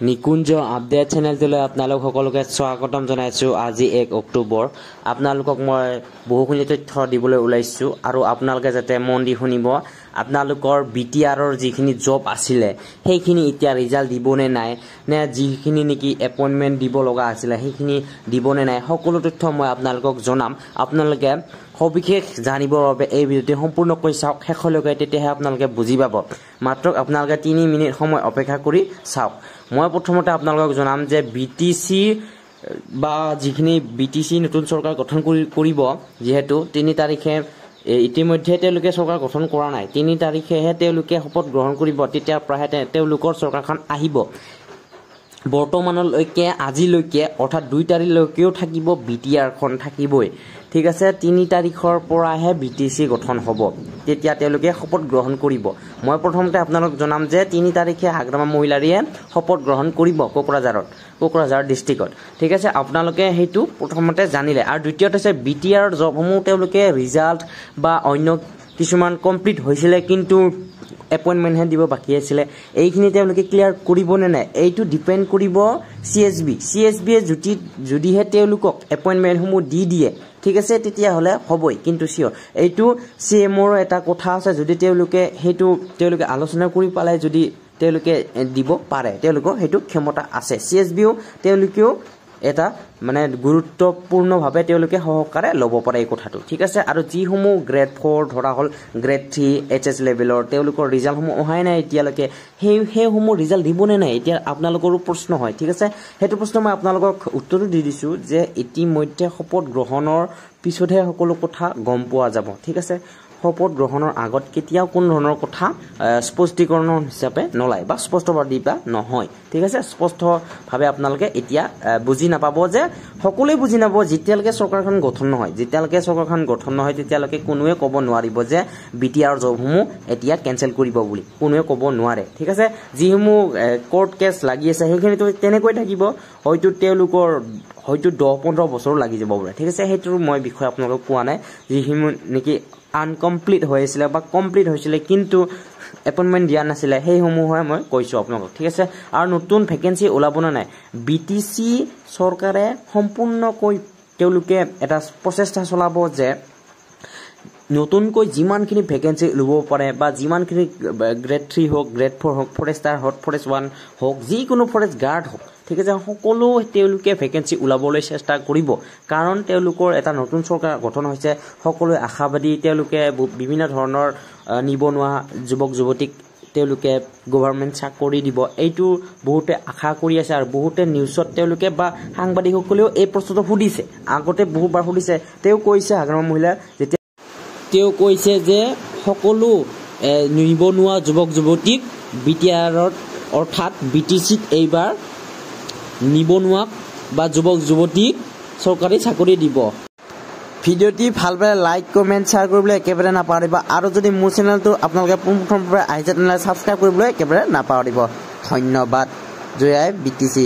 নিকুঞ্জ update চেনেলটোলৈ আপোনালোক সকলোকে স্বাগতম জনাইছোঁ। আজি 1 অক্টোবৰ আপোনালোকক মই বহুখিনি তথ্য দিবলৈ ওলাইছোঁ আৰু আপোনালোকে যাতে মন দি শুনিব। আপোনালোকৰ বিটিআৰৰ যিখিনি জব আছিলে সেইখিনি এতিয়া ৰিজাল্ট দিবনে নাই, নে যিখিনি নেকি এপইণ্টমেণ্ট দিব লগা আছিলে সেইখিনি দিবনে নাই, সকলো তথ্য মই আপোনালোকক জনাম। আপোনালোকে সবিশেষ জানিবৰ বাবে এই ভিডিঅ'টি সম্পূৰ্ণকৈ চাওক শেষলৈকে, তেতিয়াহে আপোনালোকে বুজি পাব। মাত্ৰ আপোনালোকে 3 মিনিট সময় অপেক্ষা কৰি চাওক। মই প্ৰথমতে আপোনালোকক জনাম যে বিটিচি বা যিখিনি বিটিচি নতুন চৰকাৰ গঠন কৰিব, যিহেতু 3 তাৰিখে ইতিমধ্যে তেওঁলোকে চৰকাৰ গঠন কৰা নাই, 3 তাৰিখেহে তেওঁলোকে শপত গ্ৰহণ কৰিব, তেতিয়াৰ পৰাহে তেওঁলোকৰ চৰকাৰখন আহিব। বৰ্তমানলৈকে আজিলৈকে অৰ্থাৎ 2 তাৰিখলৈকেও থাকিব, বিটিআৰখন থাকিবই। ঠিক আছে, 3 তাৰিখৰ পৰাহে বিটিচি গঠন হ'ব, তেতিয়া তেওঁলোকে শপত গ্ৰহণ কৰিব। মই প্ৰথমতে আপোনালোক জনাম যে 3 তাৰিখে হাগ্ৰামা মহিলাৰীয়ে শপত গ্ৰহণ কৰিব কোকৰাঝাৰ ডিষ্ট্ৰিক্টত। ঠিক আছে, আপোনালোকে সেইটো প্ৰথমতে জানিলে। আৰু দ্বিতীয়তে হৈছে বিটিআৰৰ জবসমূহ তেওঁলোকে ৰিজাল্ট বা অন্য কিছুমান কমপ্লিট হৈছিলে, কিন্তু এপইণ্টমেণ্টহে দিব বাকী আছিলে, এইখিনি তেওঁলোকে ক্লিয়াৰ কৰিবনে নাই এইটো ডিপেণ্ড কৰিব CSBয়ে যদিহে তেওঁলোকক এপইণ্টমেণ্টসমূহ দি দিয়ে, ঠিক আছে, তেতিয়াহ'লে হ'বই। কিন্তু এইটো CMৰ এটা কথা আছে, যদি তেওঁলোকে আলোচনা কৰি পালে যদি তেওঁলোকে দিব পাৰে, তেওঁলোকৰ সেইটো ক্ষমতা আছে। CSBও তেওঁলোকেও এটা গুৰুত্বপূৰ্ণভাৱে তেওঁলোকে সহকাৰে ল'ব পাৰে এই কথাটো। ঠিক আছে, আৰু যিসমূহ গ্ৰেড 4 ধৰা হ'ল, গ্ৰেড 3 HS লেভেলৰ তেওঁলোকৰ ৰিজাল্টসমূহ অহাই নাই এতিয়ালৈকে, সেইসমূহ ৰিজাল্ট দিবনে নাই এতিয়া আপোনালোকৰো প্ৰশ্ন হয়। ঠিক আছে, সেইটো প্ৰশ্ন মই আপোনালোকক উত্তৰো দি দিছোঁ যে ইতিমধ্যে শপত গ্ৰহণৰ পিছতহে সকলো কথা গম পোৱা যাব। ঠিক আছে, শপত গ্ৰহণৰ আগত কেতিয়াও কোনো ধৰণৰ কথা স্পষ্টীকৰণ হিচাপে নলয় বা স্পষ্টবাদী বা নহয়। ঠিক আছে, স্পষ্টভাৱে আপোনালোকে এতিয়া বুজি নাপাব, যে সকলোৱে বুজি নাপাব যেতিয়ালৈকে চৰকাৰখন গঠন নহয়। যেতিয়ালৈকে চৰকাৰখন গঠন নহয় তেতিয়ালৈকে কোনোৱে ক'ব নোৱাৰিব যে বিটিআৰ জবসমূহ এতিয়া কেঞ্চেল কৰিব বুলি, কোনোৱে ক'ব নোৱাৰে। ঠিক আছে, যিসমূহ কোৰ্ট কেছ লাগি আছে সেইখিনিতো তেনেকৈ থাকিব, হয়তো তেওঁলোকৰ 10-15 বছৰো লাগি যাব পাৰে। ঠিক আছে, সেইটোৰ মই বিষয়ে আপোনালোকক কোৱা নাই। যিসমূহ নেকি আনকমপ্লিট হৈ আছিলে বা কমপ্লিট হৈছিলে কিন্তু এপইণ্টমেণ্ট দিয়া নাছিলে, সেইসমূহে মই কৈছোঁ আপোনালোকক। ঠিক আছে, আৰু নতুন ভেকেঞ্চি ওলাবনে নাই, বিটিচি চৰকাৰে সম্পূৰ্ণকৈ তেওঁলোকে এটা প্ৰচেষ্টা চলাব যে নতুনকৈ যিমানখিনি ভেকেঞ্চি ল'ব পাৰে বা যিমানখিনি গ্ৰেড 3 হওক, গ্ৰেড 4 হওক, ফৰেষ্টাৰ হওক, ফৰেষ্ট 1 হওক, যিকোনো ফৰেষ্ট গাৰ্ড হওক, ঠিক আছে, সকলো তেওঁলোকে ভেকেঞ্চি ওলাবলৈ চেষ্টা কৰিব। কাৰণ তেওঁলোকৰ এটা নতুন চৰকাৰ গঠন হৈছে, সকলোৱে আশাবাদী, তেওঁলোকে বিভিন্ন ধৰণৰ নিবনুৱা যুৱক যুৱতীক তেওঁলোকে গভৰ্ণমেণ্ট চাকৰি দিব, এইটো বহুতে আশা কৰি আছে। আৰু বহুতে নিউজত তেওঁলোকে বা সাংবাদিকসকলেও এই প্ৰশ্নটো সুধিছে, আগতে বহুবাৰ সুধিছে। তেওঁ কৈছে, হাগ্ৰামা মহিলা যেতিয়া তেওঁ কৈছে যে সকলো নিবনুৱা যুৱক যুৱতীক বিটিআৰত অৰ্থাৎ বিটিচিত এইবাৰ নিবনুৱাক বা যুৱক যুৱতীক চৰকাৰী চাকৰি দিব। ভিডিঅ'টি ভাল পালে লাইক, কমেণ্ট, শ্বেয়াৰ কৰিবলৈ একেবাৰে নাপাহৰিব। আৰু যদি মোৰ চেনেলটো আপোনালোকে পোনপ্ৰথমবাৰ আহিছে তেনেহ'লে ছাবস্ক্ৰাইব কৰিবলৈ একেবাৰে নাপাহৰিব। ধন্যবাদ। জয় বিটিচি।